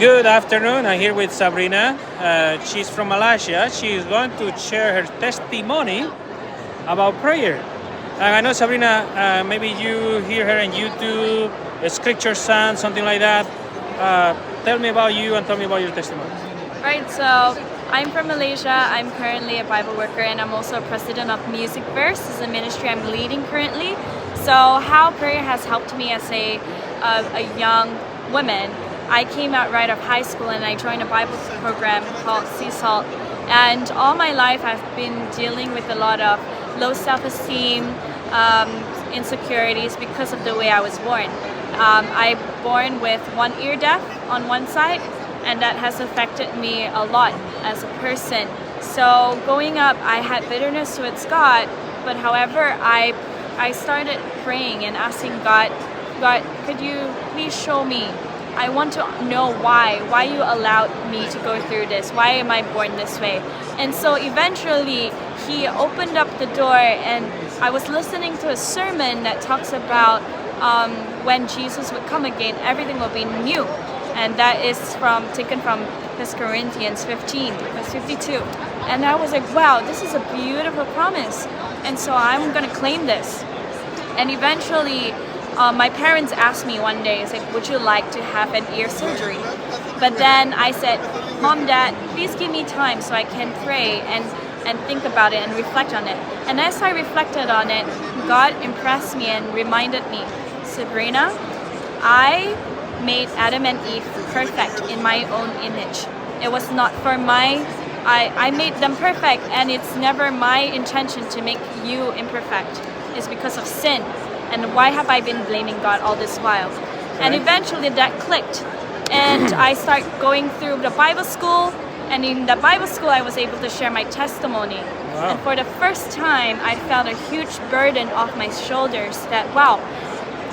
Good afternoon. I'm here with Sabrina. She's from Malaysia. She's going to share her testimony about prayer. And I know Sabrina, maybe you hear her on YouTube, a scripture song, something like that. Tell me about you and tell me about your testimony. Right, so I'm from Malaysia. I'm currently a Bible worker and I'm also president of Music Verse. This is a ministry I'm leading currently. So how prayer has helped me as a young woman. I came out right of high school and I joined a Bible program called Sea Salt. And all my life I've been dealing with a lot of low self-esteem, insecurities because of the way I was born. I born with one ear deaf on one side, and that has affected me a lot as a person. So growing up, I had bitterness towards God, but however, I started praying and asking God, could you please show me? I want to know why you allowed me to go through this. Why am I born this way? And so eventually he opened up the door and I was listening to a sermon that talks about when Jesus would come again, everything will be new. And that is taken from 1 Corinthians 15, verse 52. And I was like, wow, this is a beautiful promise. And so I'm gonna claim this. And eventually, my parents asked me one day, like, would you like to have an ear surgery? But then I said, Mom, Dad, please give me time so I can pray and think about it and reflect on it. And as I reflected on it, God impressed me and reminded me, Sabrina, I made Adam and Eve perfect in my own image. It was not for I made them perfect, and it's never my intention to make you imperfect. It's because of sin. And why have I been blaming God all this while? And eventually that clicked. And I started going through the Bible school. And in the Bible school, I was able to share my testimony. Wow. And for the first time, I felt a huge burden off my shoulders that, wow,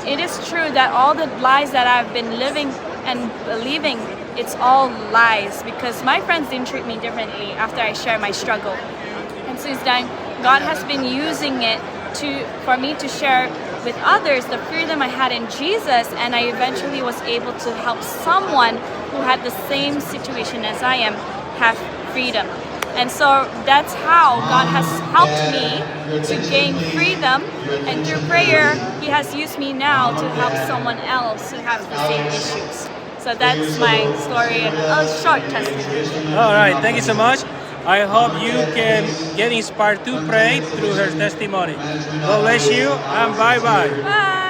it is true that all the lies that I've been living and believing, it's all lies. Because my friends didn't treat me differently after I shared my struggle. And since then, God has been using it for me to share with others the freedom I had in Jesus, and I eventually was able to help someone who had the same situation as I am have freedom. And so that's how God has helped me to gain freedom, and through prayer He has used me now to help someone else who has the same issues. So that's my story and a short testimony. All right, thank you so much. I hope you can get inspired to pray through her testimony. God bless you and bye-bye. Bye.